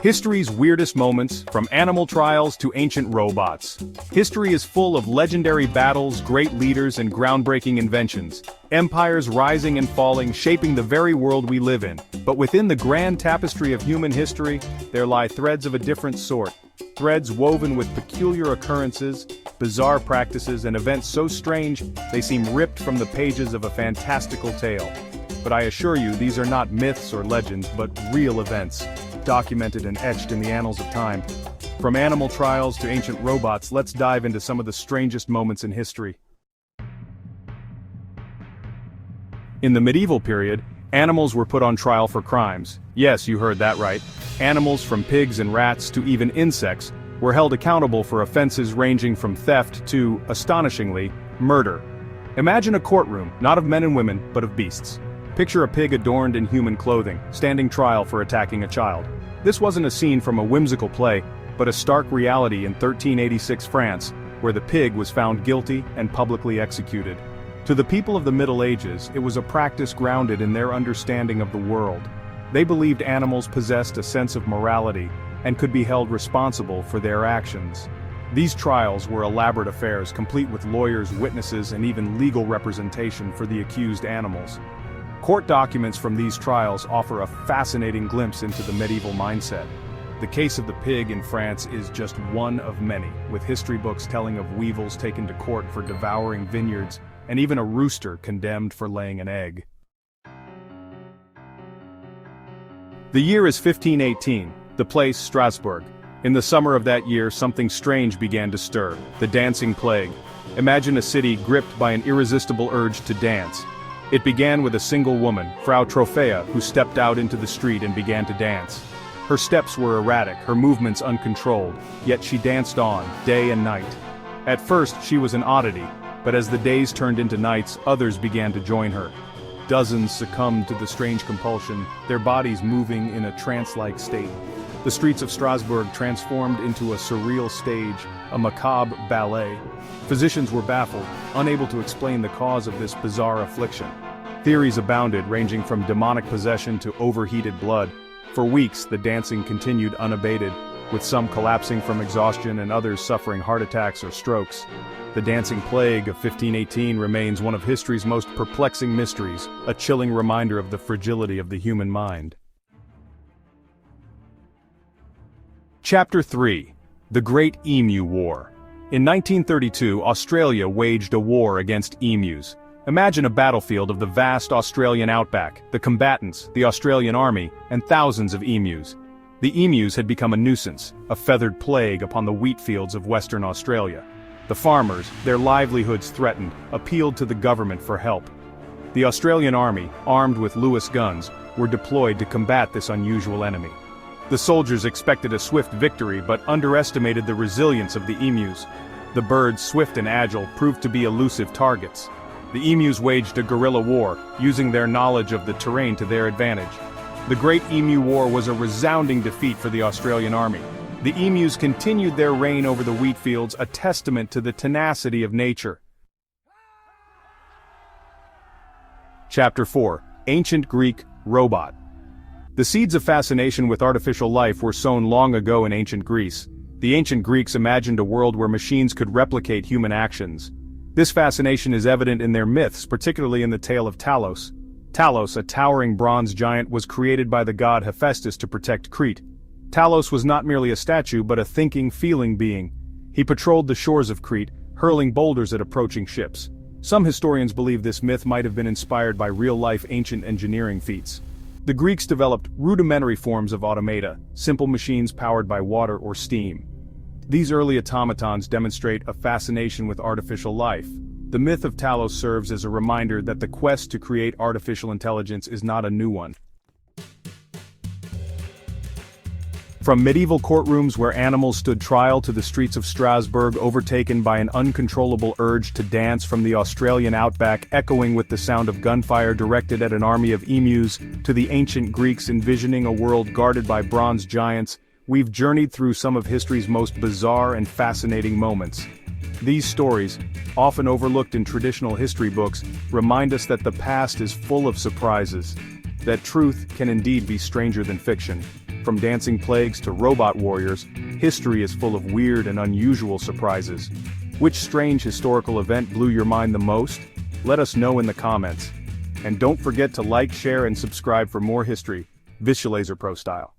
History's weirdest moments, from animal trials to ancient robots. History is full of legendary battles, great leaders, and groundbreaking inventions. Empires rising and falling, shaping the very world we live in. But within the grand tapestry of human history, there lie threads of a different sort. Threads woven with peculiar occurrences, bizarre practices, and events so strange, they seem ripped from the pages of a fantastical tale. But I assure you, these are not myths or legends, but real events, documented and etched in the annals of time. From animal trials to ancient robots, let's dive into some of the strangest moments in history. In the medieval period, animals were put on trial for crimes. Yes, you heard that right. Animals, from pigs and rats to even insects, were held accountable for offenses ranging from theft to, astonishingly, murder. Imagine a courtroom, not of men and women, but of beasts. Picture a pig adorned in human clothing, standing trial for attacking a child. This wasn't a scene from a whimsical play, but a stark reality in 1386 France, where the pig was found guilty and publicly executed. To the people of the Middle Ages, it was a practice grounded in their understanding of the world. They believed animals possessed a sense of morality and could be held responsible for their actions. These trials were elaborate affairs, complete with lawyers, witnesses, and even legal representation for the accused animals. Court documents from these trials offer a fascinating glimpse into the medieval mindset. The case of the pig in France is just one of many, with history books telling of weevils taken to court for devouring vineyards, and even a rooster condemned for laying an egg. The year is 1518, the place Strasbourg. In the summer of that year, something strange began to stir, the dancing plague. Imagine a city gripped by an irresistible urge to dance. It began with a single woman, Frau Trophea, who stepped out into the street and began to dance. Her steps were erratic, her movements uncontrolled, yet she danced on, day and night. At first, she was an oddity, but as the days turned into nights, others began to join her. Dozens succumbed to the strange compulsion, their bodies moving in a trance-like state. The streets of Strasbourg transformed into a surreal stage, a macabre ballet. Physicians were baffled, unable to explain the cause of this bizarre affliction. Theories abounded, ranging from demonic possession to overheated blood. For weeks, the dancing continued unabated, with some collapsing from exhaustion and others suffering heart attacks or strokes. The dancing plague of 1518 remains one of history's most perplexing mysteries, a chilling reminder of the fragility of the human mind. Chapter 3. The Great Emu War. In 1932, Australia waged a war against emus. Imagine a battlefield of the vast Australian outback, the combatants, the Australian army, and thousands of emus. The emus had become a nuisance, a feathered plague upon the wheat fields of Western Australia. The farmers, their livelihoods threatened, appealed to the government for help. The Australian army, armed with Lewis guns, were deployed to combat this unusual enemy. The soldiers expected a swift victory but underestimated the resilience of the emus. The birds, swift and agile, proved to be elusive targets. The emus waged a guerrilla war, using their knowledge of the terrain to their advantage. The Great Emu War was a resounding defeat for the Australian army. The emus continued their reign over the wheat fields, a testament to the tenacity of nature. Chapter 4. Ancient Greek Robot. The seeds of fascination with artificial life were sown long ago in ancient Greece. The ancient Greeks imagined a world where machines could replicate human actions. This fascination is evident in their myths, particularly in the tale of Talos. Talos, a towering bronze giant, was created by the god Hephaestus to protect Crete. Talos was not merely a statue but a thinking, feeling being. He patrolled the shores of Crete, hurling boulders at approaching ships. Some historians believe this myth might have been inspired by real-life ancient engineering feats. The Greeks developed rudimentary forms of automata, simple machines powered by water or steam. These early automatons demonstrate a fascination with artificial life. The myth of Talos serves as a reminder that the quest to create artificial intelligence is not a new one. From medieval courtrooms where animals stood trial to the streets of Strasbourg overtaken by an uncontrollable urge to dance, from the Australian outback echoing with the sound of gunfire directed at an army of emus, to the ancient Greeks envisioning a world guarded by bronze giants, we've journeyed through some of history's most bizarre and fascinating moments. These stories, often overlooked in traditional history books, remind us that the past is full of surprises. that truth can indeed be stranger than fiction. From dancing plagues to robot warriors, history is full of weird and unusual surprises. Which strange historical event blew your mind the most? Let us know in the comments. And don't forget to like, share, and subscribe for more history, VisualizerPro style.